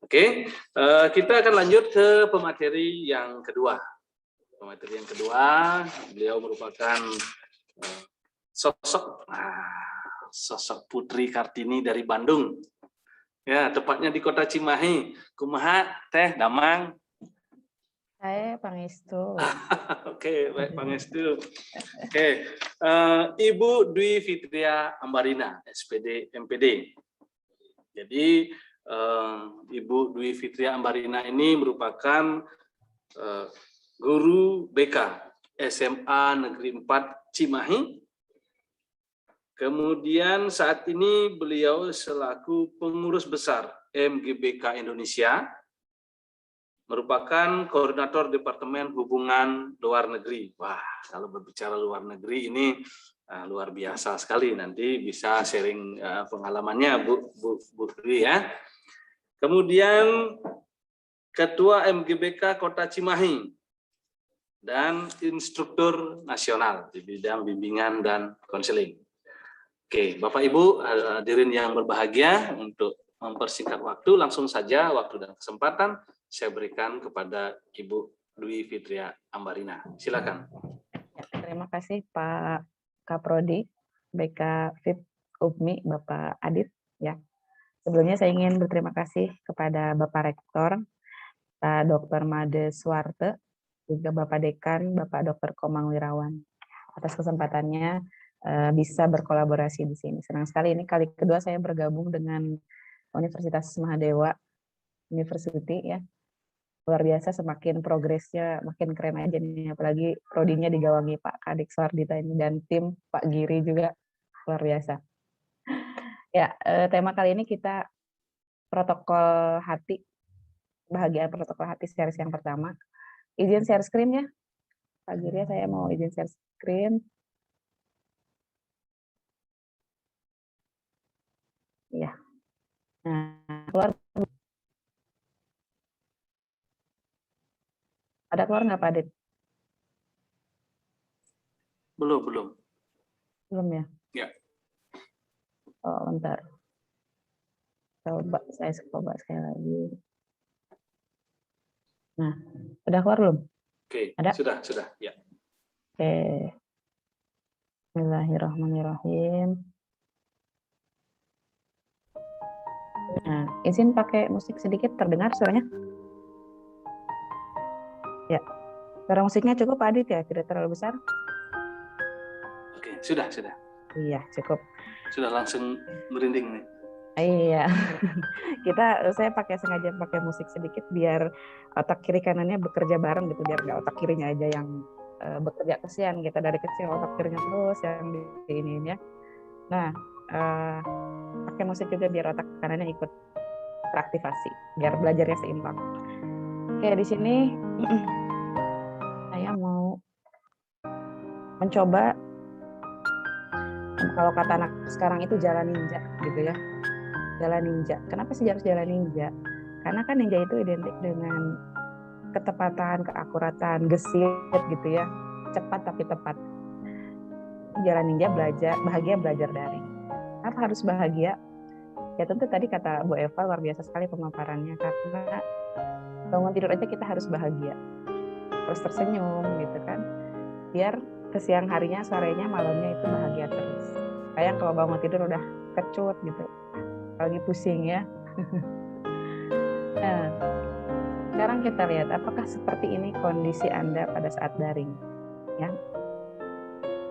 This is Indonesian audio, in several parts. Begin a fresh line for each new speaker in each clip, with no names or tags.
Oke, kita akan lanjut ke pemateri yang kedua. Pemateri yang kedua, beliau merupakan sosok Putri Kartini dari Bandung. Ya, tepatnya di Kota Cimahi. Kumaha Teh Damang?
Saya Pangestu.
Oke, baik Pangestu. Oke, Ibu Dwi Fitria Ambarina, SPD MPD. Jadi Ibu Dwi Fitria Ambarina ini merupakan guru BK SMA Negeri 4 Cimahi. Kemudian saat ini beliau selaku pengurus besar MGBK Indonesia, merupakan koordinator Departemen Hubungan Luar Negeri. Wah, kalau berbicara luar negeri ini luar biasa sekali. Nanti bisa sharing pengalamannya Bu Dwi ya. Kemudian Ketua MGBK Kota Cimahi dan instruktur nasional di bidang bimbingan dan konseling. Oke, Bapak Ibu hadirin yang berbahagia, untuk mempersingkat waktu, langsung saja waktu dan kesempatan saya berikan kepada Ibu Dwi Fitria Ambarina. Silakan.
Ya, terima kasih Pak Kaprodi, BK FIP UPMI, Bapak Adit. Ya, sebelumnya saya ingin berterima kasih kepada Bapak Rektor, Pak Dr. Made Suwarte, juga Bapak Dekan, Bapak Dr. Komang Wirawan, atas kesempatannya bisa berkolaborasi di sini. Senang sekali, ini kali kedua saya bergabung dengan Universitas Mahadewa University ya. Luar biasa, semakin progresnya makin keren aja nih, apalagi prodinya digawangi Pak Kadek Sardita ini dan tim Pak Giri juga luar biasa. Ya, tema kali ini kita protokol hati, bahagia protokol hati series yang pertama. Izin share screen ya, Pak Giri, saya mau izin share screen. Ya, nah keluar. Ada keluar nggak Pak Adit?
Belum.
Belum ya?
Ya.
Oh, bentar. Saya coba sekali lagi. Nah, udah keluar belum?
Oke,
ada?
Sudah, ya.
Oke. Bismillahirrahmanirrahim. Nah, izin pakai musik sedikit, terdengar suaranya? Ya, suara musiknya cukup Pak Adit ya? Tidak terlalu besar?
Oke, sudah.
Iya, cukup.
Sudah langsung merinding nih.
Iya, saya sengaja pakai musik sedikit biar otak kiri kanannya bekerja bareng gitu, biar nggak otak kirinya aja yang bekerja, kesian kita dari kecil otak kirinya terus yang di ini ya. Nah, pakai musik juga biar otak kanannya ikut teraktivasi, biar belajarnya seimbang. Oke, di sini saya mau mencoba, kalau kata anak sekarang itu jalan ninja gitu ya. Jalan ninja. Kenapa sih harus jalan ninja? Karena kan ninja itu identik dengan ketepatan, keakuratan, gesit gitu ya. Cepat tapi tepat. Jalan ninja bahagia belajar dari. Kenapa harus bahagia? Ya tentu tadi kata Bu Eva luar biasa sekali pemaparannya, karena bangun tidur aja kita harus bahagia. Terus tersenyum gitu kan. Biar ke siang harinya, sorenya, malamnya itu bahagia terus. Kayak kalau bangun tidur udah kecut gitu. Lagi pusing ya. Nah, sekarang kita lihat apakah seperti ini kondisi Anda pada saat daring, ya.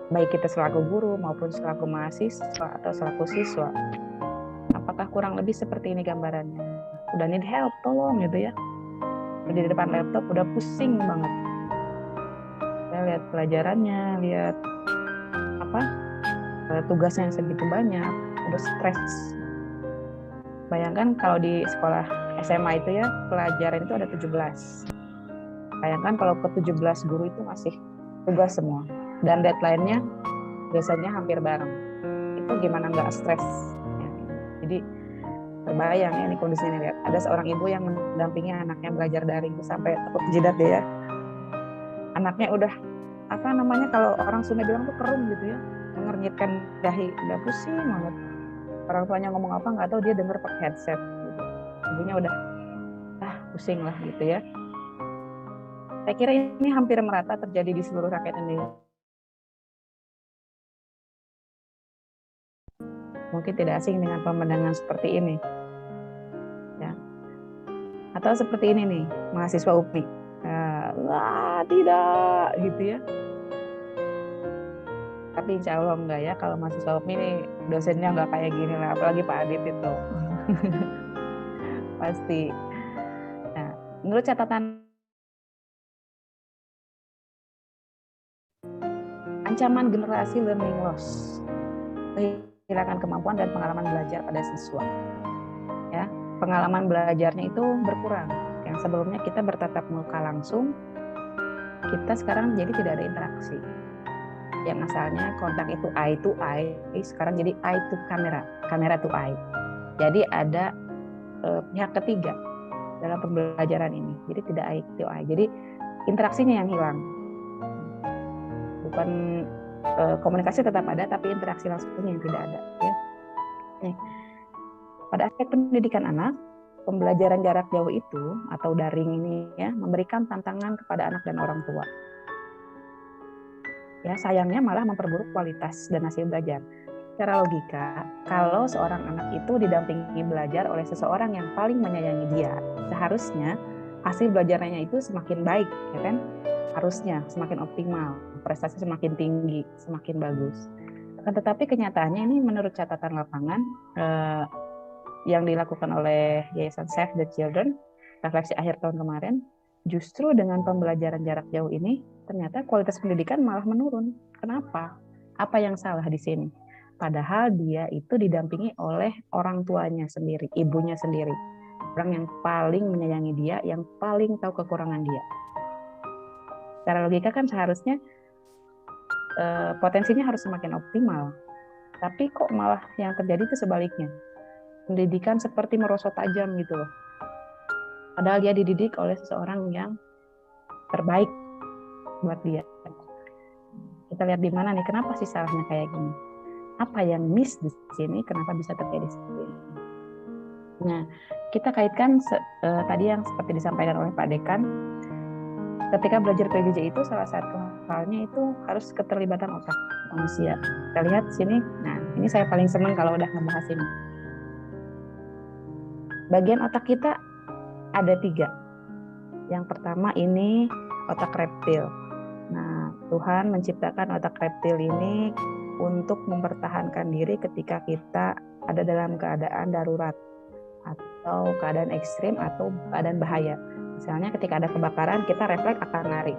Baik kita selaku guru maupun selaku mahasiswa atau selaku siswa. Apakah kurang lebih seperti ini gambarannya? Udah need help, tolong gitu ya. Udah di depan laptop udah pusing banget. Saya lihat pelajarannya, lihat tugasnya yang segitu banyak, udah stres. Bayangkan kalau di sekolah SMA itu ya, pelajaran itu ada 17. Bayangkan kalau ke 17 guru itu masih tugas semua. Dan deadline-nya biasanya hampir bareng. Itu gimana nggak stres? Ya. Jadi terbayang ya ini kondisinya. Lihat. Ada seorang ibu yang mendampingi anaknya belajar daring sampai tepuk jidat deh ya. Anaknya udah, kalau orang Sunda bilang tuh kerum gitu ya. Mengernyitkan dahi, udah pusing banget. Orang tuanya ngomong apa nggak tahu, dia denger pakai headset gitu. Ibunya udah pusing lah gitu ya. Saya kira ini hampir merata terjadi di seluruh rakyat Indonesia. Mungkin tidak asing dengan pemandangan seperti ini. Ya. Atau seperti ini nih, mahasiswa UPI. Wah, tidak, gitu ya. Tapi insya Allah enggak ya, kalau mahasiswa UPI ini dosennya enggak kayak gini lah, apalagi Pak Adit itu. Pasti. Nah, menurut catatan ancaman generasi learning loss, kehilangan kemampuan dan pengalaman belajar pada siswa. Ya, pengalaman belajarnya itu berkurang. Yang sebelumnya kita bertatap muka langsung, kita sekarang jadi tidak ada interaksi. Yang asalnya kontak itu eye to eye, sekarang jadi eye to camera, camera to eye. Jadi ada pihak ketiga dalam pembelajaran ini. Jadi tidak eye to eye. Jadi interaksinya yang hilang. Bukan komunikasi tetap ada, tapi interaksi langsungnya yang tidak ada. Ya. Nih, pada aspek pendidikan anak, pembelajaran jarak jauh itu atau daring ini ya memberikan tantangan kepada anak dan orang tua. Ya, sayangnya malah memperburuk kualitas dan hasil belajar. Secara logika, kalau seorang anak itu didampingi belajar oleh seseorang yang paling menyayangi dia, seharusnya hasil belajarnya itu semakin baik, ya kan? Harusnya semakin optimal, prestasi semakin tinggi, semakin bagus. Tetapi kenyataannya ini menurut catatan lapangan yang dilakukan oleh Yayasan Save the Children, refleksi akhir tahun kemarin, justru dengan pembelajaran jarak jauh ini, ternyata kualitas pendidikan malah menurun. Kenapa? Apa yang salah di sini? Padahal dia itu didampingi oleh orang tuanya sendiri, ibunya sendiri. Orang yang paling menyayangi dia, yang paling tahu kekurangan dia. Secara logika kan seharusnya potensinya harus semakin optimal. Tapi kok malah yang terjadi itu sebaliknya. Pendidikan seperti merosot tajam gitu loh. Padahal dia dididik oleh seseorang yang terbaik buat dia. Kita lihat di mana nih, kenapa sih salahnya kayak gini? Apa yang miss di sini, kenapa bisa terjadi seperti ini? Nah, kita kaitkan tadi yang seperti disampaikan oleh Pak Dekan, ketika belajar PJJ itu salah satu halnya itu harus keterlibatan otak manusia. Kita lihat sini, nah ini saya paling senang kalau udah ngebahas ini. Bagian otak kita ada 3. Yang pertama ini otak reptil. Nah, Tuhan menciptakan otak reptil ini untuk mempertahankan diri ketika kita ada dalam keadaan darurat atau keadaan ekstrim atau keadaan bahaya. Misalnya ketika ada kebakaran, kita refleks akan lari.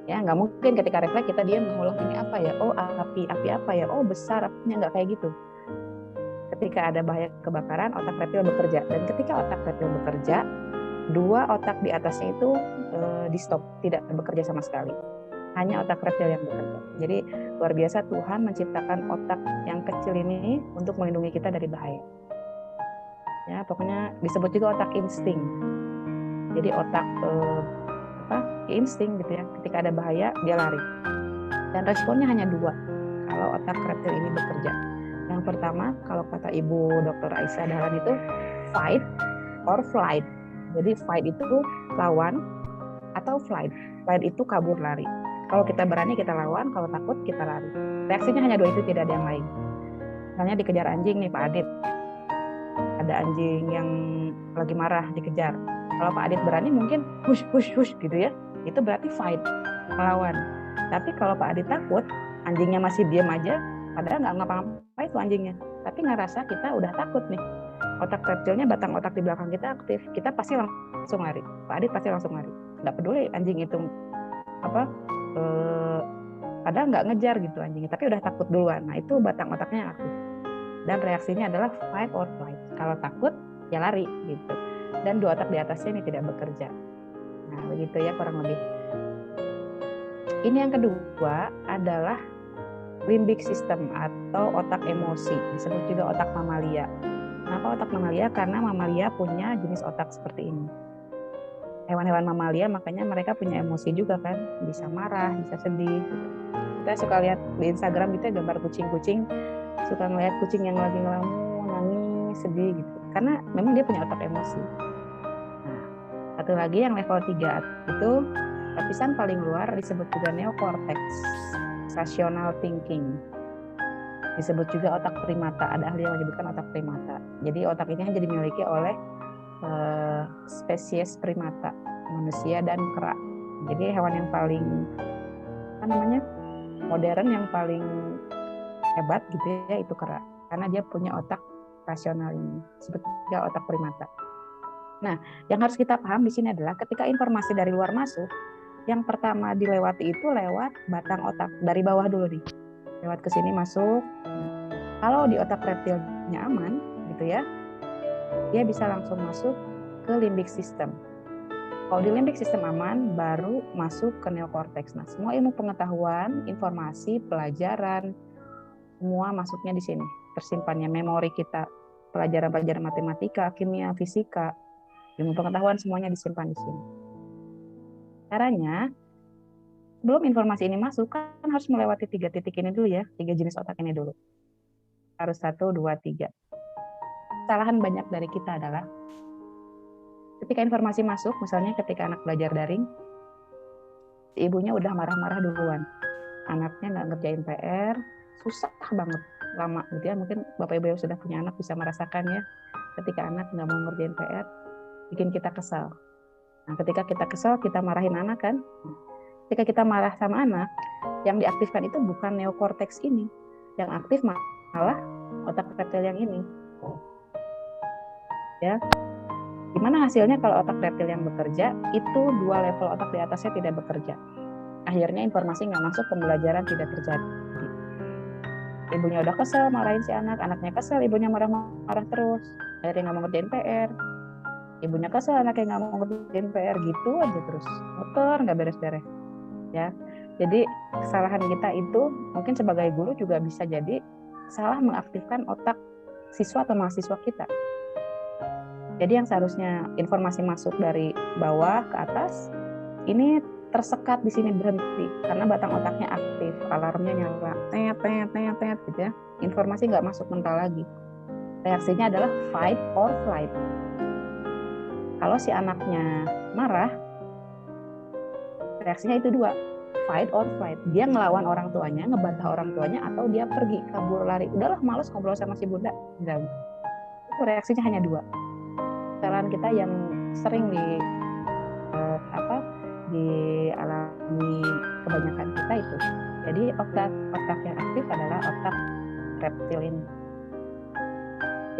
Ya, nggak mungkin ketika refleks kita diam mengulang ini apa ya? Oh, api apa ya? Oh, besar apinya, nggak kayak gitu. Ketika ada bahaya kebakaran, otak reptil bekerja. Dan ketika otak reptil bekerja, 2 otak di atasnya itu di stop, tidak bekerja sama sekali. Hanya otak reptil yang bekerja. Jadi luar biasa Tuhan menciptakan otak yang kecil ini untuk melindungi kita dari bahaya. Ya, pokoknya disebut juga otak insting. Jadi otak insting gitu ya. Ketika ada bahaya dia lari. Dan responnya hanya 2 kalau otak reptil ini bekerja. Yang pertama, kalau kata Ibu Dr. Aisyah Dahlan itu fight or flight. Jadi fight itu lawan atau flight. Flight itu kabur lari. Kalau kita berani kita lawan, kalau takut kita lari. Reaksinya hanya 2 itu, tidak ada yang lain. Misalnya dikejar anjing nih Pak Adit. Ada anjing yang lagi marah dikejar. Kalau Pak Adit berani mungkin push gitu ya. Itu berarti fight, melawan. Tapi kalau Pak Adit takut, anjingnya masih diam aja, padahal nggak ngapa-ngapain tuh anjingnya. Tapi ngerasa kita udah takut nih. Otak reptilnya, batang otak di belakang kita aktif. Kita pasti langsung lari. Pak Adit pasti langsung lari. Nggak peduli anjing itu padahal nggak ngejar gitu anjingnya, tapi udah takut duluan. Nah itu batang otaknya yang aktif. Dan reaksinya adalah fight or flight. Kalau takut, ya lari gitu. Dan 2 otak di atasnya ini tidak bekerja. Nah begitu ya kurang lebih. Ini yang kedua adalah limbic system atau otak emosi, disebut juga otak mamalia. Kenapa otak mamalia? Karena mamalia punya jenis otak seperti ini. Hewan-hewan mamalia makanya mereka punya emosi juga kan, bisa marah, bisa sedih. Kita suka lihat di Instagram gitu gambar kucing-kucing, suka ngeliat kucing yang lagi ngelamun, nangis, sedih gitu. Karena memang dia punya otak emosi. Nah, Satu lagi yang level 3 itu lapisan paling luar disebut juga neokortex, rational thinking. Disebut juga otak primata, ada ahli yang menyebutkan otak primata. Jadi otak ini hanya dimiliki oleh spesies primata, manusia dan kera. Jadi hewan yang paling modern, yang paling hebat gitu ya, itu kera, karena dia punya otak rasional ini, sebetulnya otak primata. Nah, yang harus kita paham di sini adalah ketika informasi dari luar masuk, yang pertama dilewati itu lewat batang otak, dari bawah dulu nih, lewat ke sini masuk. Kalau di otak reptilnya aman gitu ya, dia bisa langsung masuk ke limbic system. Kalau di limbic system aman, baru masuk ke neokortex. Nah, semua ilmu pengetahuan, informasi, pelajaran, semua masuknya di sini. Tersimpannya memori kita, pelajaran-pelajaran matematika, kimia, fisika, ilmu pengetahuan, semuanya disimpan di sini. Caranya, sebelum informasi ini masuk, kan harus melewati 3 titik ini dulu ya, 3 jenis otak ini dulu. Harus 1, 2, 3. Kesalahan banyak dari kita adalah ketika informasi masuk, misalnya ketika anak belajar daring, si ibunya udah marah-marah duluan. Anaknya nggak ngerjain PR, susah banget, lama gitu ya. Mungkin Bapak Ibu yang sudah punya anak bisa merasakan ya, ketika anak nggak mau ngerjain PR, bikin kita kesal. Nah, ketika kita kesal, kita marahin anak kan. Ketika kita marah sama anak, yang diaktifkan itu bukan neokortex ini. Yang aktif malah otak reptil yang ini. Ya. Gimana hasilnya kalau otak reptil yang bekerja, itu 2 level otak di atasnya tidak bekerja. Akhirnya informasi nggak masuk, pembelajaran tidak terjadi. Ibunya udah kesel, marahin si anak, anaknya kesel, ibunya marah-marah terus. Akhirnya nggak mau ngerjain PR. Ibunya kesel, anaknya nggak mau ngerjain PR, gitu aja terus. Muter, nggak beres-beres. Ya, jadi kesalahan kita itu mungkin sebagai guru juga bisa jadi salah mengaktifkan otak siswa atau mahasiswa kita. Jadi yang seharusnya informasi masuk dari bawah ke atas, ini tersekat di sini, berhenti karena batang otaknya aktif, alarmnya nyala, tet gitu ya. Informasi nggak masuk mental lagi. Reaksinya adalah fight or flight. Kalau si anaknya marah, reaksinya itu 2, fight or flight. Dia ngelawan orang tuanya, ngebantah orang tuanya, atau dia pergi, kabur, lari. Udahlah, males ngobrol sama si bunda. Itu reaksinya hanya 2. Kesalahan kita yang sering dialami kebanyakan kita itu. Jadi otak yang aktif adalah otak reptil ini.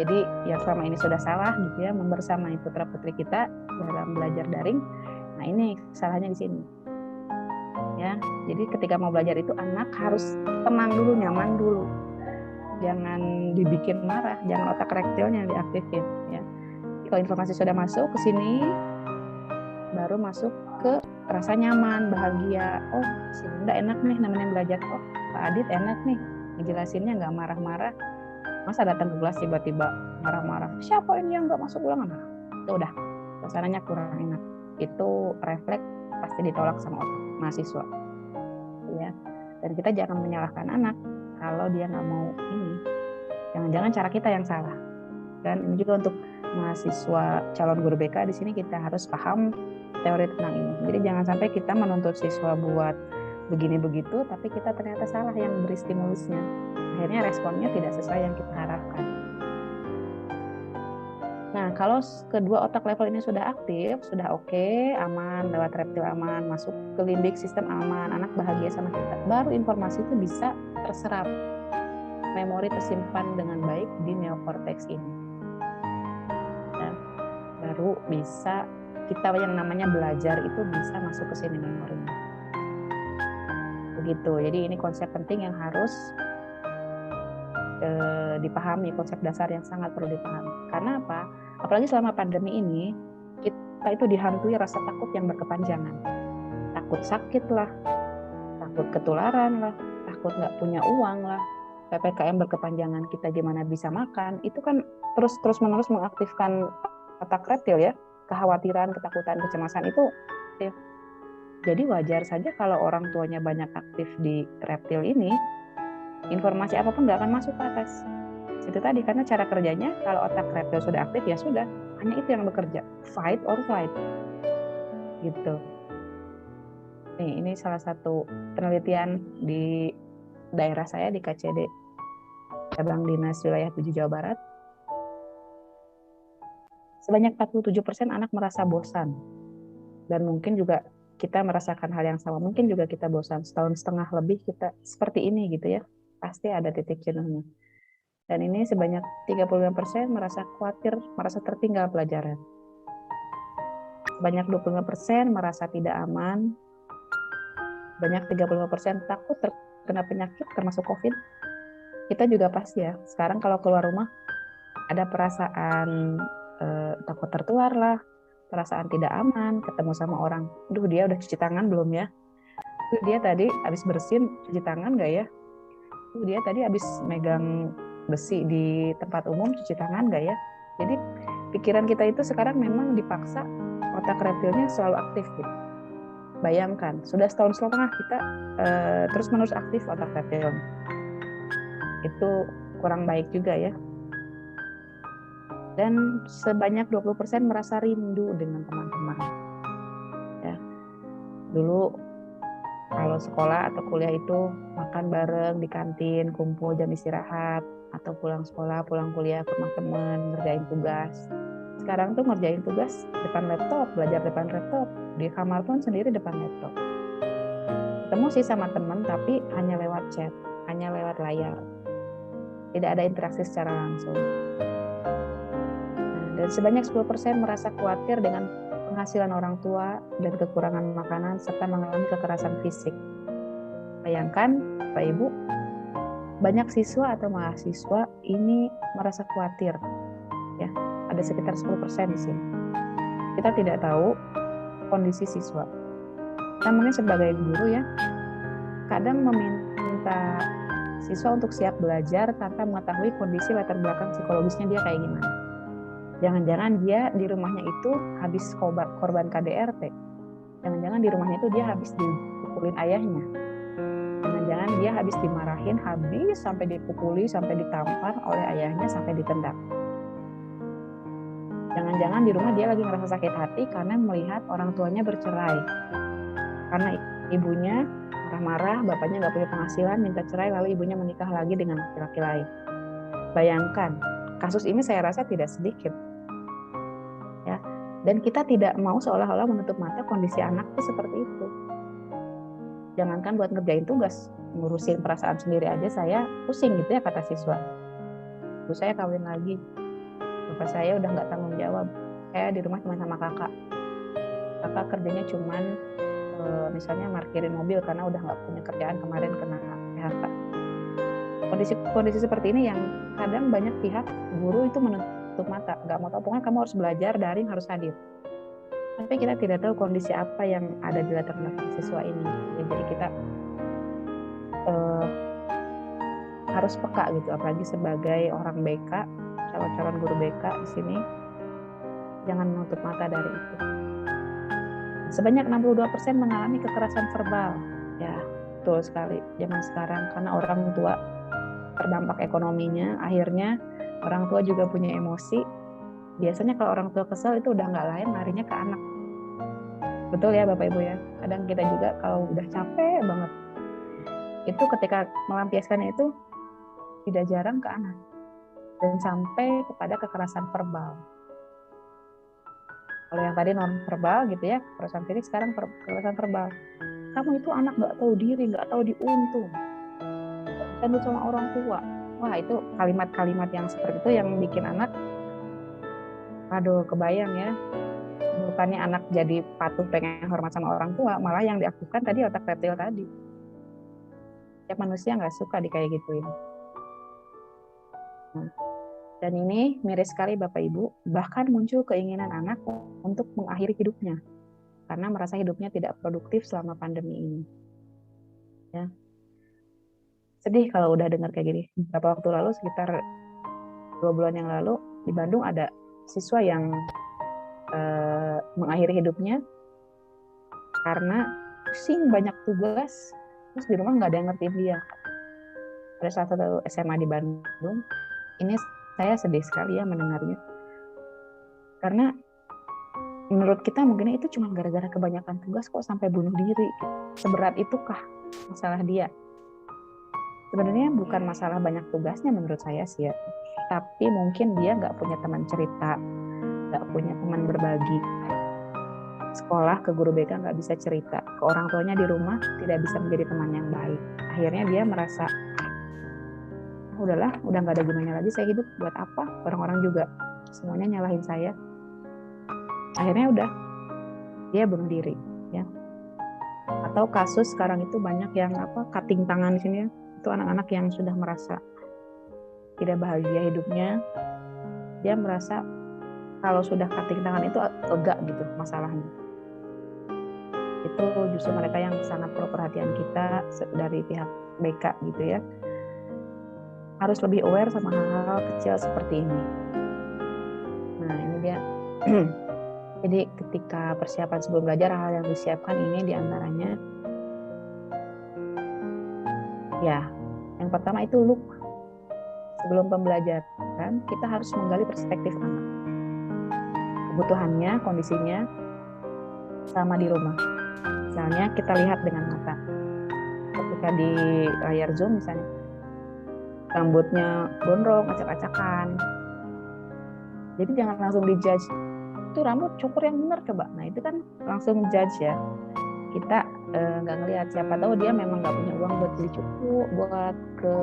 Jadi yang selama ini sudah salah gitu ya, membersamai putra-putri kita dalam belajar daring. Nah, ini kesalahannya di sini. Ya, jadi ketika mau belajar itu anak harus tenang dulu, nyaman dulu. Jangan dibikin marah, jangan otak reptilnya yang diaktifin ya. Kalau informasi sudah masuk ke sini, baru masuk ke rasa nyaman, bahagia. Oh, si bunda enak nih nemenin belajar. Oh, Pak Adit enak nih, ngejelasinnya nggak marah-marah. Masa datang ke kelas tiba-tiba marah-marah. Siapa ini yang nggak masuk ulangan? Nah, itu udah, suasananya kurang enak. Itu refleks pasti ditolak sama otak mahasiswa. Ya. Dan kita jangan menyalahkan anak kalau dia nggak mau ini. Jangan-jangan cara kita yang salah. Dan ini juga untuk mahasiswa calon guru BK, di sini kita harus paham teori tentang ini. Jadi jangan sampai kita menuntut siswa buat begini begitu, tapi kita ternyata salah yang beri stimulusnya. Akhirnya responnya tidak sesuai yang kita harapkan. Nah, kalau kedua otak level ini sudah aktif, sudah oke, aman, lewat reptil aman, masuk ke limbic system aman, anak bahagia sama kita, baru informasi itu bisa terserap. Memori tersimpan dengan baik di neokortex ini. Baru bisa kita yang namanya belajar itu bisa masuk ke sini memorinya. Begitu. Jadi ini konsep penting yang harus dipahami, konsep dasar yang sangat perlu dipahami. Karena apa? Apalagi selama pandemi ini, kita itu dihantui rasa takut yang berkepanjangan. Takut sakit lah, takut ketularan lah, takut nggak punya uang lah, PPKM berkepanjangan, kita gimana bisa makan. Itu kan terus-menerus mengaktifkan otak reptil ya, kekhawatiran, ketakutan, kecemasan itu ya. Jadi wajar saja kalau orang tuanya banyak aktif di reptil ini, informasi apapun nggak akan masuk ke atas. Itu tadi, karena cara kerjanya kalau otak reptil sudah aktif ya sudah, hanya itu yang bekerja, fight or flight. gitu. Ini salah satu penelitian di daerah saya di KCD Cabang Dinas Wilayah 7 Jawa Barat. Sebanyak 47% anak merasa bosan. Dan mungkin juga kita merasakan hal yang sama. Mungkin juga kita bosan. Setahun setengah lebih kita seperti ini gitu ya. Pasti ada titik jenuhnya. Dan ini sebanyak 35% merasa khawatir, merasa tertinggal pelajaran. Sebanyak 25% merasa tidak aman. Banyak 35% takut terkena penyakit termasuk COVID. Kita juga pasti ya, sekarang kalau keluar rumah ada perasaan takut tertular lah, perasaan tidak aman, ketemu sama orang, dia udah cuci tangan belum ya? Dia tadi habis bersin cuci tangan nggak ya? Dia tadi habis megang besi di tempat umum cuci tangan nggak ya? Jadi pikiran kita itu sekarang memang dipaksa otak reptilnya selalu aktif gitu. Bayangkan, sudah setahun setengah kita terus-menerus aktif otak reptilnya. Itu kurang baik juga ya. Dan sebanyak 20% merasa rindu dengan teman-teman. Ya. Dulu kalau sekolah atau kuliah itu makan bareng di kantin, kumpul jam istirahat, atau pulang sekolah, pulang kuliah ke rumah teman, ngerjain tugas. Sekarang tuh ngerjain tugas depan laptop, belajar depan laptop, di kamar pun sendiri depan laptop. Ketemu sih sama teman, tapi hanya lewat chat, hanya lewat layar. Tidak ada interaksi secara langsung. Dan sebanyak 10% merasa khawatir dengan penghasilan orang tua dan kekurangan makanan serta mengalami kekerasan fisik. Bayangkan, Pak Ibu, banyak siswa atau mahasiswa ini merasa khawatir. Ya, ada sekitar 10% di sini. Kita tidak tahu kondisi siswa. Kita mungkin sebagai guru ya, kadang meminta siswa untuk siap belajar tanpa mengetahui kondisi latar belakang psikologisnya dia kayak gimana. Jangan-jangan dia di rumahnya itu habis korban KDRT. Jangan-jangan di rumahnya itu dia habis dipukulin ayahnya. Jangan-jangan dia habis dimarahin, habis sampai dipukuli, sampai ditampar oleh ayahnya, sampai ditendang. Jangan-jangan di rumah dia lagi ngerasa sakit hati karena melihat orang tuanya bercerai. Karena ibunya marah-marah, bapaknya nggak punya penghasilan, minta cerai, lalu ibunya menikah lagi dengan laki-laki lain. Bayangkan, kasus ini saya rasa tidak sedikit. Ya, dan kita tidak mau seolah-olah menutup mata kondisi anak itu seperti itu. Jangankan buat ngerjain tugas, ngurusin perasaan sendiri aja saya pusing gitu ya, kata siswa. Ibu saya kawin lagi, bapak saya udah nggak tanggung jawab, saya di rumah cuma sama kakak kerjanya cuman misalnya parkirin mobil karena udah nggak punya kerjaan, kemarin kena PHK. Kondisi seperti ini yang kadang banyak pihak guru itu menutup mata, nggak mau tahu, pokoknya kamu harus belajar, daring, harus hadir. Tapi kita tidak tahu kondisi apa yang ada di latar belakang siswa ini. Jadi kita harus peka gitu, apalagi sebagai orang BK, calon-calon guru BK di sini, jangan menutup mata dari itu. Sebanyak 62% mengalami kekerasan verbal. Ya, betul sekali. Zaman sekarang karena orang tua terdampak ekonominya, akhirnya orang tua juga punya emosi. Biasanya kalau orang tua kesel itu udah nggak lain larinya ke anak. Betul ya Bapak Ibu ya. Kadang kita juga kalau udah capek banget, itu ketika melampiaskannya itu tidak jarang ke anak. Dan sampai kepada kekerasan verbal. Kalau yang tadi non verbal gitu ya, kekerasan fisik, sekarang kekerasan verbal. Kamu itu anak nggak tahu diri, nggak tahu diuntung, nggak sama orang tua. Wah, itu kalimat-kalimat yang seperti itu yang bikin anak, aduh kebayang ya, bukannya anak jadi patuh pengen hormat sama orang tua, malah yang diaktifkan tadi otak reptil tadi. Ya manusia nggak suka kayak gituin. Nah, dan ini miris sekali Bapak Ibu, bahkan muncul keinginan anak untuk mengakhiri hidupnya karena merasa hidupnya tidak produktif selama pandemi ini. Ya. Sedih kalau udah dengar kayak gini. Beberapa waktu lalu, sekitar 2 bulan yang lalu, di Bandung ada siswa yang mengakhiri hidupnya karena pusing banyak tugas, terus di rumah nggak ada yang ngertiin dia. Ada salah satu SMA di Bandung, ini saya sedih sekali ya mendengarnya. Karena menurut kita mungkin itu cuma gara-gara kebanyakan tugas kok sampai bunuh diri. Seberat itukah masalah dia? Sebenarnya bukan masalah banyak tugasnya menurut saya sih ya, tapi mungkin dia nggak punya teman cerita, nggak punya teman berbagi. Sekolah ke guru BK nggak bisa cerita, ke orang tuanya di rumah tidak bisa menjadi teman yang baik. Akhirnya dia merasa, udahlah, udah nggak ada gunanya lagi saya hidup, buat apa? Orang-orang juga semuanya nyalahin saya. Akhirnya udah, dia bunuh diri. Ya. Atau kasus sekarang itu banyak yang cutting tangan di sini ya, itu anak-anak yang sudah merasa tidak bahagia hidupnya, dia merasa kalau sudah cutting tangan itu lega gitu masalahnya. Itu justru mereka yang sangat perlu perhatian kita dari pihak BK gitu ya. Harus lebih aware sama hal-hal kecil seperti ini. Nah ini dia. Jadi ketika persiapan sebelum belajar, hal yang disiapkan ini diantaranya, ya yang pertama itu look. Sebelum pembelajaran kita harus menggali perspektif anak, kebutuhannya, kondisinya sama di rumah. Misalnya kita lihat dengan mata, ketika di layar Zoom misalnya rambutnya gondrong, acak-acakan, jadi jangan langsung dijudge, itu rambut cukur yang benar coba. Nah itu kan langsung judge ya, kita nggak ngelihat, siapa tahu dia memang nggak punya uang buat beli cukur, buat ke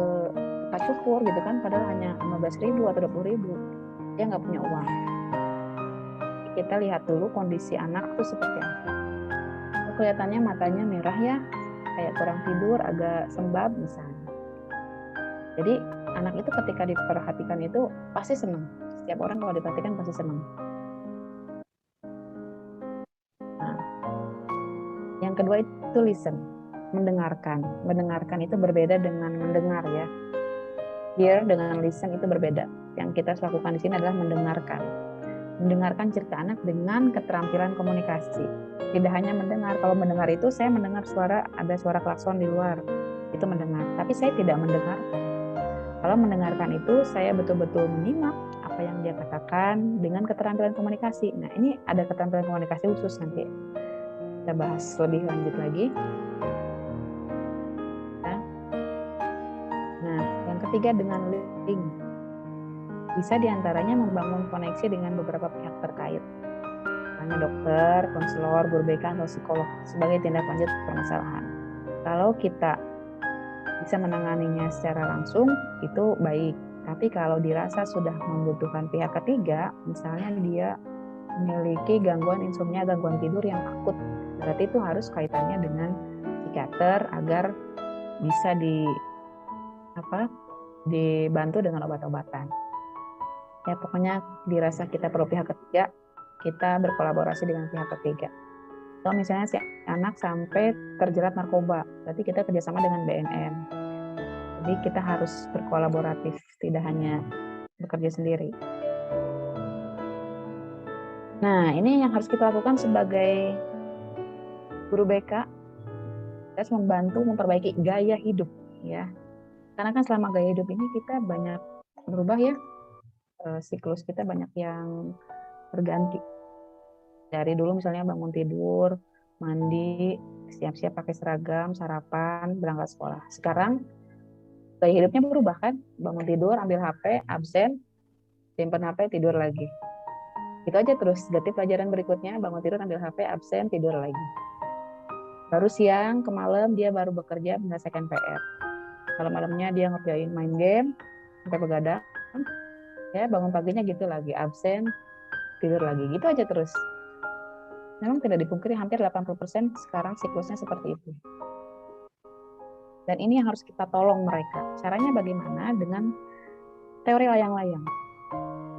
tempat cukur gitu kan, padahal hanya 15.000 atau 20.000, dia nggak punya uang. Kita lihat dulu kondisi anak tuh seperti apa. Kelihatannya matanya merah ya, kayak kurang tidur, agak sembab misalnya. Jadi anak itu ketika diperhatikan itu pasti senang. Setiap orang kalau diperhatikan pasti senang. Nah, yang kedua itu listen, mendengarkan. Mendengarkan itu berbeda dengan mendengar ya. Hear dengan listen itu berbeda. Yang kita lakukan di sini adalah mendengarkan. Mendengarkan cerita anak dengan keterampilan komunikasi. Tidak hanya mendengar. Kalau mendengar itu saya mendengar ada suara klakson di luar, itu mendengar. Tapi saya tidak mendengarkan. Kalau mendengarkan itu saya betul-betul menyimak apa yang dia katakan dengan keterampilan komunikasi. Nah ini ada keterampilan komunikasi khusus, nanti kita bahas lebih lanjut lagi. Nah yang ketiga dengan link. Bisa diantaranya membangun koneksi dengan beberapa pihak terkait, misalnya dokter, konselor, guru BK, atau psikolog sebagai tindak lanjut permasalahan. Kalau kita bisa menanganinya secara langsung itu baik, tapi kalau dirasa sudah membutuhkan pihak ketiga, misalnya dia memiliki gangguan insomnia, gangguan tidur yang akut, berarti itu harus kaitannya dengan psikiater agar bisa dibantu dengan obat-obatan. Ya pokoknya dirasa kita perlu pihak ketiga, kita berkolaborasi dengan pihak ketiga. Atau misalnya si anak sampai terjerat narkoba, berarti kita kerjasama dengan BNN. Jadi kita harus berkolaboratif, tidak hanya bekerja sendiri. Nah ini yang harus kita lakukan sebagai guru BK, kita harus membantu memperbaiki gaya hidup ya. Karena kan selama gaya hidup ini kita banyak berubah ya. Siklus kita banyak yang berganti. Dari dulu misalnya bangun tidur, mandi, siap-siap pakai seragam, sarapan, berangkat sekolah. Sekarang gaya hidupnya berubah kan? Bangun tidur, ambil HP, absen, simpan HP, tidur lagi. Itu aja terus. Ganti pelajaran berikutnya, bangun tidur, ambil HP, absen, tidur lagi. Baru siang ke malam dia baru bekerja menyelesaikan PR. Kalau malamnya dia ngerjain main game sampai begadang. Ya bangun paginya gitu lagi, absen, tidur lagi, gitu aja terus. Memang tidak dipungkiri hampir 80% sekarang siklusnya seperti itu. Dan ini yang harus kita tolong mereka. Caranya bagaimana? Dengan teori layang-layang.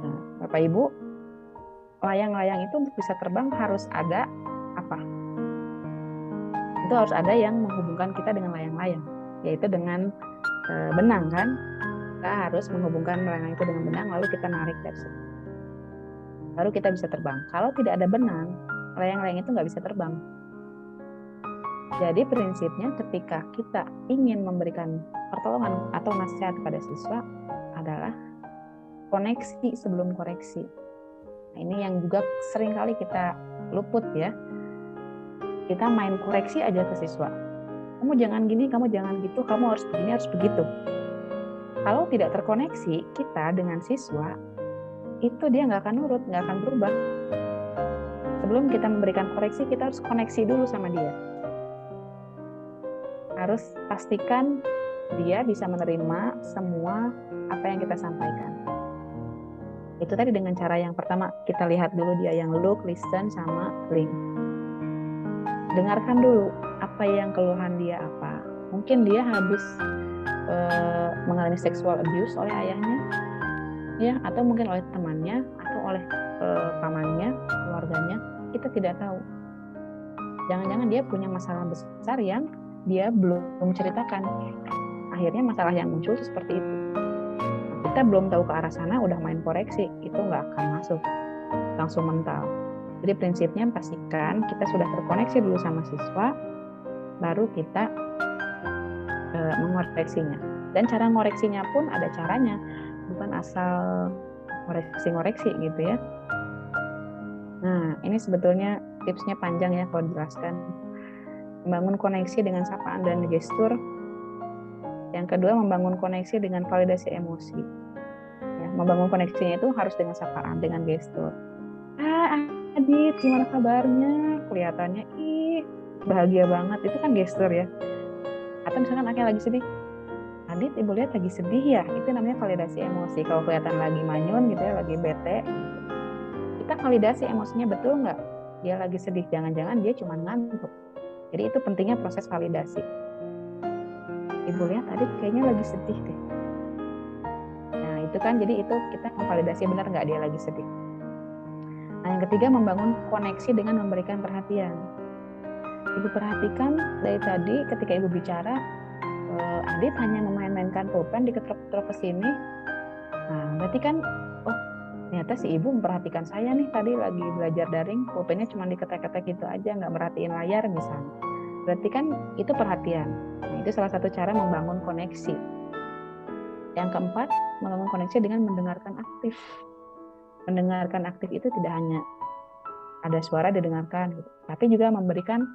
Nah, Bapak Ibu, layang-layang itu untuk bisa terbang harus ada apa? Itu harus ada yang menghubungkan kita dengan layang-layang, yaitu dengan benang kan? Kita harus menghubungkan layang itu dengan benang, lalu kita narik dari situ. Baru kita bisa terbang. Kalau tidak ada benang, layang-layang itu nggak bisa terbang. Jadi prinsipnya ketika kita ingin memberikan pertolongan atau nasihat kepada siswa adalah koneksi sebelum koreksi. Nah, ini yang juga sering kali kita luput ya. Kita main koreksi aja ke siswa. Kamu jangan gini, kamu jangan gitu, kamu harus begini, harus begitu. Kalau tidak terkoneksi kita dengan siswa, itu dia nggak akan nurut, nggak akan berubah. Sebelum kita memberikan koreksi, kita harus koneksi dulu sama dia. Harus pastikan dia bisa menerima semua apa yang kita sampaikan. Itu tadi dengan cara yang pertama, kita lihat dulu dia yang look, listen, sama link. Dengarkan dulu apa yang keluhan dia apa. Mungkin dia habis mengalami sexual abuse oleh ayahnya, ya, atau mungkin oleh temannya, atau oleh pamannya, keluarganya. Kita tidak tahu. Jangan-jangan dia punya masalah besar yang dia belum ceritakan. Akhirnya masalah yang muncul seperti itu. Kita belum tahu ke arah sana, udah main koreksi, itu nggak akan masuk, langsung mental. Jadi prinsipnya pastikan kita sudah terkoneksi dulu sama siswa, baru kita mengoreksinya. Dan cara ngoreksinya pun ada caranya, bukan asal ngoreksi gitu ya. Nah, ini sebetulnya tipsnya panjang ya kalau dijelaskan. Membangun koneksi dengan sapaan dan gestur. Yang kedua, membangun koneksi dengan validasi emosi. Ya, membangun koneksinya itu harus dengan sapaan, dengan gestur. Adit, gimana kabarnya? Kelihatannya bahagia banget. Itu kan gestur ya. Atau misalkan anaknya lagi sedih. Adit, ibu lihat lagi sedih ya. Itu namanya validasi emosi. Kalau kelihatan lagi manyun gitu ya, lagi bete. Kita validasi emosinya, betul nggak? Dia lagi sedih. Jangan-jangan dia cuma ngantuk. Jadi itu pentingnya proses validasi. Ibu lihat Adit kayaknya lagi sedih deh. Nah itu kan, jadi itu kita memvalidasi benar nggak dia lagi sedih. Nah yang ketiga, membangun koneksi dengan memberikan perhatian. Ibu perhatikan dari tadi ketika ibu bicara, Adit hanya memain-mainkan pulpen, diketrok-ketrok ke sini. Nah berarti kan, oh ternyata si ibu memperhatikan saya nih, tadi lagi belajar daring, pulpennya cuma diketek-ketek gitu aja, nggak merhatiin layar misalnya. Berarti kan itu perhatian. Nah, itu salah satu cara membangun koneksi. Yang keempat, membangun koneksi dengan mendengarkan aktif. Mendengarkan aktif itu tidak hanya ada suara didengarkan, gitu, tapi juga memberikan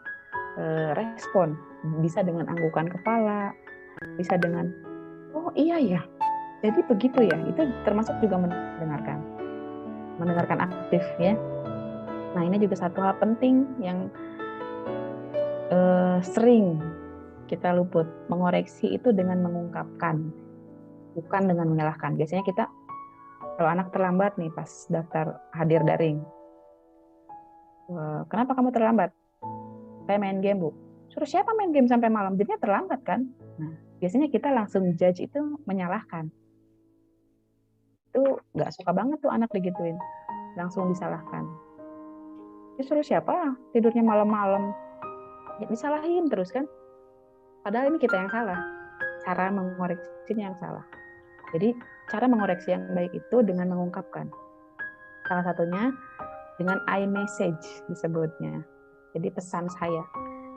respon. Bisa dengan anggukan kepala, bisa dengan, oh iya ya, jadi begitu ya. Itu termasuk juga mendengarkan aktif ya. Nah ini juga satu hal penting yang sering kita luput. Mengoreksi itu dengan mengungkapkan, bukan dengan menyalahkan. Biasanya kita, kalau anak terlambat nih pas daftar hadir daring, kenapa kamu terlambat? Saya main game, Bu. Suruh siapa main game sampai malam? Jadinya terlambat kan? Nah, biasanya kita langsung judge, itu menyalahkan. Itu nggak suka banget tuh anak digituin, langsung disalahkan. Suruh siapa tidurnya malam-malam? Ya, disalahin terus kan? Padahal ini kita yang salah. Cara mengoreksinya yang salah. Jadi cara mengoreksi yang baik itu dengan mengungkapkan. Salah satunya dengan I message disebutnya. Jadi pesan saya.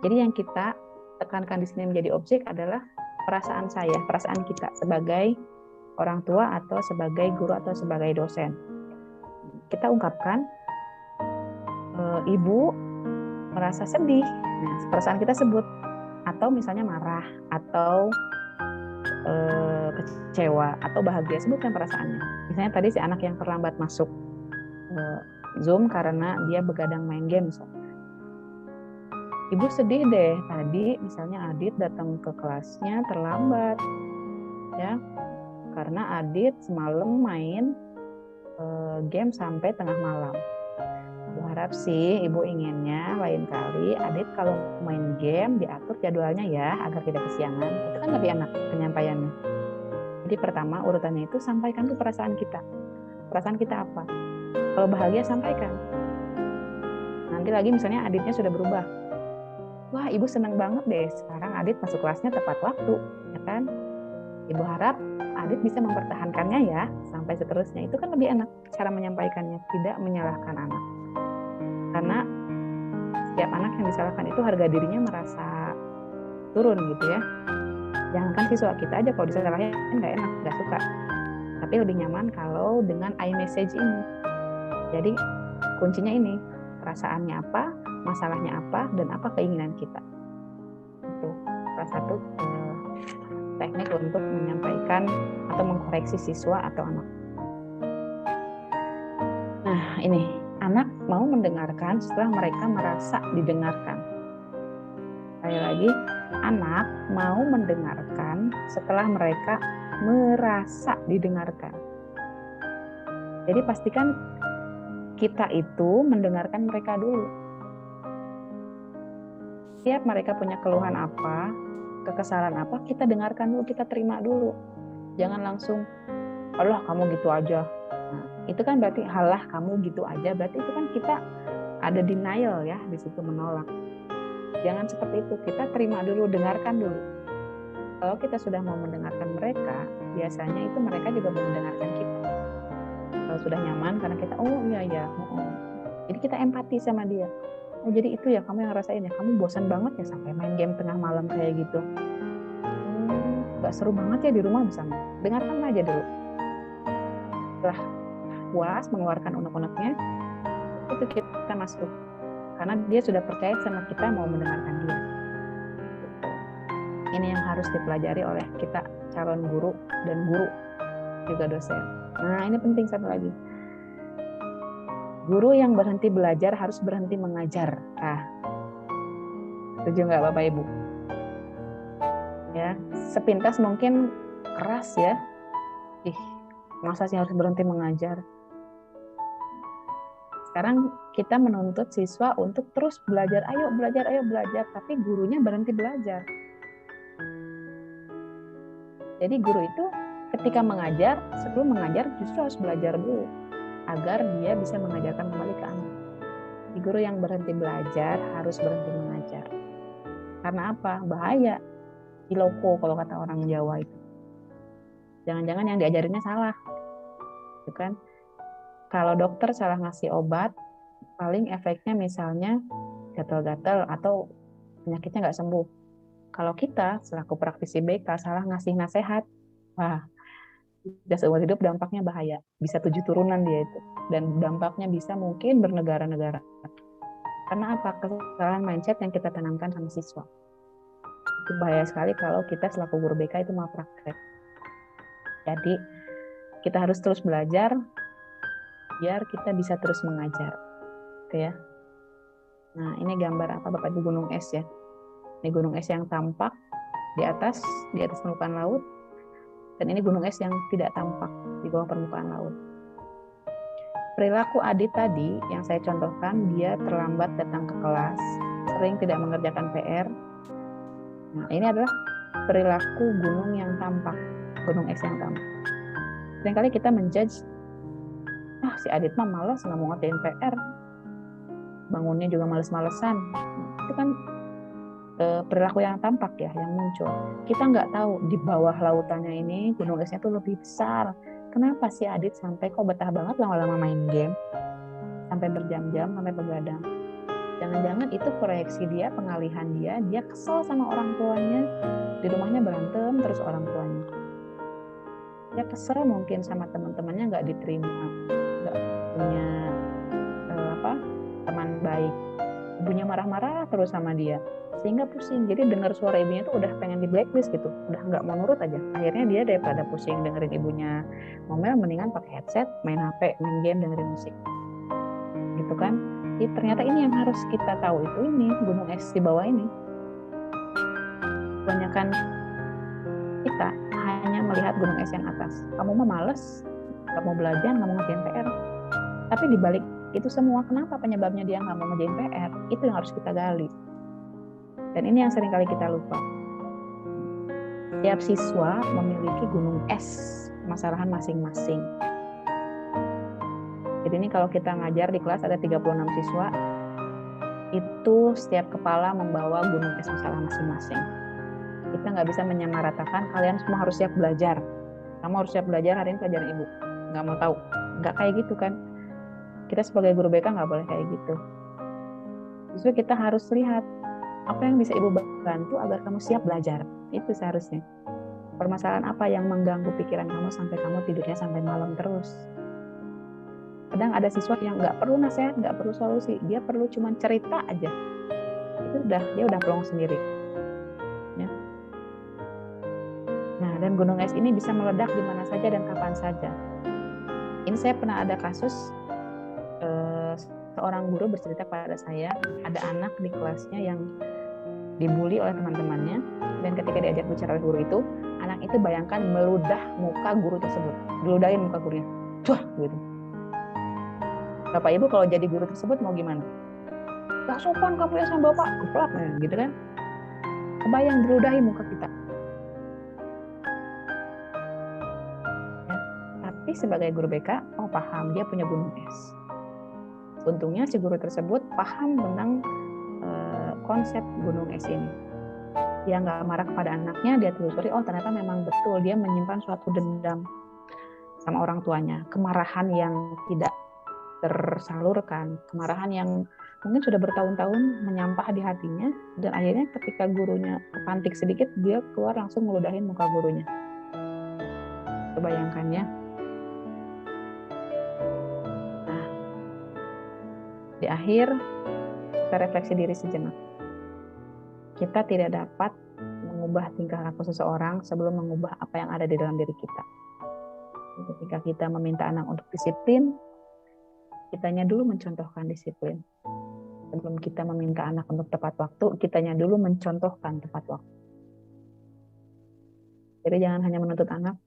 Jadi yang kita tekankan di sini menjadi objek adalah perasaan saya, perasaan kita sebagai orang tua atau sebagai guru atau sebagai dosen. Kita ungkapkan, ibu merasa sedih. Nah, perasaan kita sebut. Atau misalnya marah, atau kecewa, atau bahagia, sebutkan perasaannya. Misalnya tadi si anak yang terlambat masuk Zoom karena dia begadang main game misalnya. Ibu sedih deh, tadi misalnya Adit datang ke kelasnya terlambat, ya, karena Adit semalam main game sampai tengah malam. Ibu harap sih, ibu inginnya lain kali Adit kalau main game diatur jadwalnya ya, agar tidak kesiangan. Itu kan lebih enak penyampaiannya. Jadi pertama urutannya itu sampaikan tuh perasaan kita. Perasaan kita apa? Kalau bahagia sampaikan. Nanti lagi misalnya Aditnya sudah berubah. Wah, ibu senang banget deh sekarang Adit masuk kelasnya tepat waktu, ya kan? Ibu harap Adit bisa mempertahankannya ya sampai seterusnya. Itu kan lebih enak cara menyampaikannya, tidak menyalahkan anak. Karena setiap anak yang disalahkan itu harga dirinya merasa turun gitu ya. Jangankan siswa, kita aja kalau disalahin nggak enak, nggak suka. Tapi lebih nyaman kalau dengan I message ini. Jadi kuncinya ini, perasaannya apa, masalahnya apa, dan apa keinginan kita. Itu salah satu teknik untuk menyampaikan atau mengkoreksi siswa atau anak. Nah, ini anak mau mendengarkan setelah mereka merasa didengarkan. Sekali lagi, anak mau mendengarkan setelah mereka merasa didengarkan. Jadi pastikan kita itu mendengarkan mereka dulu. Setiap mereka punya keluhan apa, kekesalan apa, kita dengarkan dulu, kita terima dulu. Jangan langsung, Allah kamu gitu aja. Nah, itu kan berarti halah kamu gitu aja, berarti itu kan kita ada denial ya, di situ menolak. Jangan seperti itu, kita terima dulu, dengarkan dulu. Kalau kita sudah mau mendengarkan mereka, biasanya itu mereka juga mau mendengarkan kita. Kalau sudah nyaman, karena kita, oh iya, jadi kita empati sama dia. Oh jadi itu ya kamu yang rasain ya, kamu bosan banget ya sampai main game tengah malam kayak gitu. Gak seru banget ya di rumah misalnya. Dengarkan aja dulu. Setelah puas mengeluarkan unek-uneknya, itu kita masuk. Karena dia sudah percaya sama kita mau mendengarkan dia. Ini yang harus dipelajari oleh kita calon guru dan guru juga dosen. Nah ini penting satu lagi. Guru yang berhenti belajar harus berhenti mengajar. Nah, setuju nggak Bapak Ibu? Ya, sepintas mungkin keras ya. Masa sih harus berhenti mengajar? Sekarang kita menuntut siswa untuk terus belajar. Ayo belajar. Tapi gurunya berhenti belajar. Jadi guru itu ketika mengajar, sebelum mengajar justru harus belajar dulu. Agar dia bisa mengajarkan kembali ke anak. Di guru yang berhenti belajar harus berhenti mengajar. Karena apa? Bahaya. Iloko kalau kata orang Jawa itu. Jangan-jangan yang diajarinnya salah. Itu kan? Kalau dokter salah ngasih obat, paling efeknya misalnya gatal-gatal atau penyakitnya nggak sembuh. Kalau kita selaku praktisi BK salah ngasih nasihat, wah, sudah seumur hidup dampaknya bahaya. Bisa 7 turunan dia itu. Dan dampaknya bisa mungkin bernegara-negara. Karena apa? Kesalahan mindset yang kita tanamkan sama siswa. Itu bahaya sekali kalau kita selaku guru BK itu mau praktek. Jadi, kita harus terus belajar biar kita bisa terus mengajar. Oke ya. Nah, ini gambar apa Bapak Ibu gunung es ya. Ini gunung es yang tampak di atas permukaan laut. Dan ini gunung es yang tidak tampak di bawah permukaan laut. Perilaku Adit tadi yang saya contohkan, dia terlambat datang ke kelas, sering tidak mengerjakan PR. Nah, ini adalah perilaku gunung yang tampak, gunung es yang tampak. Seringkali kita menjudge, si Adit mah malas, nggak mau ngerjain PR. Bangunnya juga males-malesan. Itu kan perilaku yang tampak ya, yang muncul. Kita nggak tahu di bawah lautannya ini gunung esnya tuh lebih besar. Kenapa sih Adit sampai kok betah banget lama-lama main game, sampai berjam-jam, sampai begadang? Jangan-jangan itu proyeksi dia, pengalihan dia kesel sama orang tuanya, di rumahnya berantem terus orang tuanya. Dia kesel mungkin sama teman-temannya nggak diterima, nggak punya teman baik. Ibunya marah-marah terus sama dia. Sehingga pusing, jadi dengar suara ibunya tuh udah pengen di blacklist gitu, udah nggak mau nurut aja. Akhirnya dia daripada pusing dengerin ibunya ngomel, mendingan pakai headset, main HP, main game, dengerin musik, gitu kan? Jadi ternyata ini yang harus kita tahu, itu ini gunung es di bawah ini. Kebanyakan kita hanya melihat gunung es yang atas. Kamu mah males, nggak mau belajar, nggak mau ngerjain PR. Tapi dibalik itu semua, kenapa penyebabnya dia nggak mau ngerjain PR? Itu yang harus kita gali. Dan ini yang sering kali kita lupa. Setiap siswa memiliki gunung es permasalahan masing-masing. Jadi ini kalau kita ngajar di kelas ada 36 siswa, itu setiap kepala membawa gunung es masalah masing-masing. Kita nggak bisa menyamaratakan, kalian semua harus siap belajar. Kamu harus siap belajar, hari ini pelajaran ibu. Nggak mau tahu. Nggak kayak gitu kan. Kita sebagai guru BK nggak boleh kayak gitu. Justru kita harus lihat, apa yang bisa ibu bantu agar kamu siap belajar. Itu seharusnya. Permasalahan apa yang mengganggu pikiran kamu sampai kamu tidurnya sampai malam terus. Kadang ada siswa yang nggak perlu nasihat, nggak perlu solusi, dia perlu cuma cerita aja. Itu dia udah plong sendiri. Ya. Nah, dan gunung es ini bisa meledak di mana saja dan kapan saja. Ini saya pernah ada kasus seorang guru bercerita kepada saya, ada anak di kelasnya yang dibully oleh teman-temannya, dan ketika diajak bicara oleh guru itu, anak itu bayangkan meludah muka guru tersebut, diludahin muka gurunya, cuah gitu. Bapak Ibu kalau jadi guru tersebut mau gimana? Gak sopan kamu ya sama bapak, keplak gitu kan? Kebayang diludahi muka kita. Ya. Tapi sebagai guru BK, oh paham dia punya gunung es. Untungnya si guru tersebut paham tentang konsep gunung es ini. Dia nggak marah kepada anaknya, dia telusuri, oh ternyata memang betul dia menyimpan suatu dendam sama orang tuanya, kemarahan yang tidak tersalurkan, kemarahan yang mungkin sudah bertahun-tahun menyampah di hatinya, dan akhirnya ketika gurunya kepantik sedikit, dia keluar langsung meludahin muka gurunya. Bayangkan ya. Nah, di akhir kita refleksi diri sejenak. Kita tidak dapat mengubah tingkah laku seseorang sebelum mengubah apa yang ada di dalam diri kita. Ketika kita meminta anak untuk disiplin, kitanya dulu mencontohkan disiplin. Sebelum kita meminta anak untuk tepat waktu, kitanya dulu mencontohkan tepat waktu. Jadi jangan hanya menuntut anak,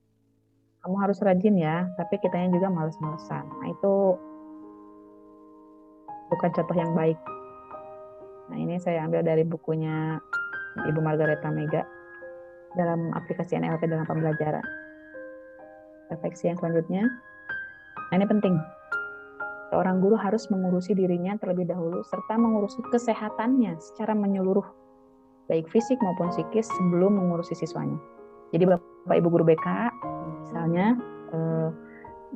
kamu harus rajin ya, tapi kitanya juga males-malesan. Nah itu bukan contoh yang baik. Nah ini saya ambil dari bukunya Ibu Margaretha Mega dalam aplikasi NLP dalam pembelajaran. Refleksi yang selanjutnya, nah ini penting. Seorang guru harus mengurusi dirinya terlebih dahulu serta mengurusi kesehatannya secara menyeluruh, baik fisik maupun psikis sebelum mengurusi siswanya. Jadi Bapak Ibu guru BK, misalnya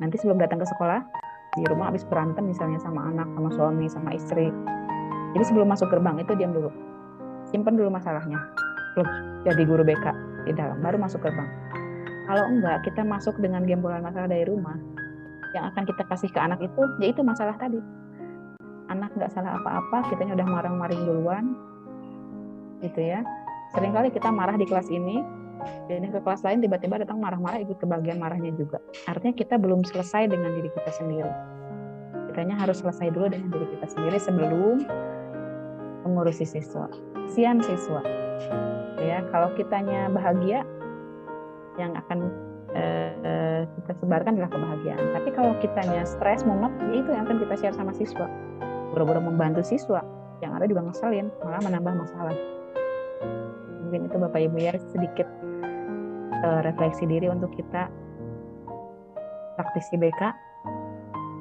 nanti sebelum datang ke sekolah, di rumah habis berantem misalnya sama anak, sama suami, sama istri. Jadi sebelum masuk gerbang itu diam dulu. Simpan dulu masalahnya. Loh, jadi guru BK di dalam, baru masuk gerbang. Kalau enggak, kita masuk dengan gembolan masalah dari rumah, yang akan kita kasih ke anak itu, yaitu masalah tadi. Anak nggak salah apa-apa, kitanya udah marah-maring duluan, gitu ya. Seringkali kita marah di kelas ini, dan ke kelas lain tiba-tiba datang marah-marah ikut ke bagian marahnya juga. Artinya kita belum selesai dengan diri kita sendiri. Kitanya harus selesai dulu dengan diri kita sendiri sebelum mengurusi siswa. Kasihan siswa. Ya, kalau kitanya bahagia, yang akan kita sebarkan adalah kebahagiaan. Tapi kalau kitanya stres, mumet, ya itu yang akan kita share sama siswa. Boro-boro membantu siswa, yang ada juga ngeselin, malah menambah masalah. Mungkin itu Bapak Ibu ya sedikit refleksi diri untuk kita praktisi BK.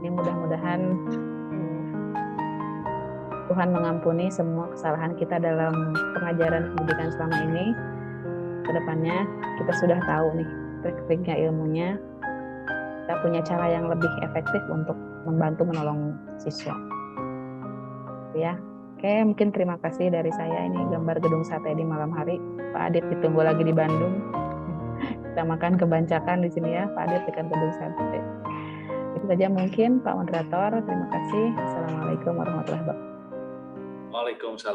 Ini mudah-mudahan Tuhan mengampuni semua kesalahan kita dalam pengajaran pendidikan selama ini. Kedepannya kita sudah tahu nih trik-triknya, ilmunya. Kita punya cara yang lebih efektif untuk membantu menolong siswa. Ya, oke, mungkin terima kasih dari saya. Ini gambar gedung sate di malam hari. Pak Adit ditunggu lagi di Bandung. Kita makan kebancakan di sini ya, Pak Adit dekat gedung sate. Itu saja mungkin Pak Moderator. Terima kasih. Assalamualaikum warahmatullahi wabarakatuh.
Waalaikumsalam.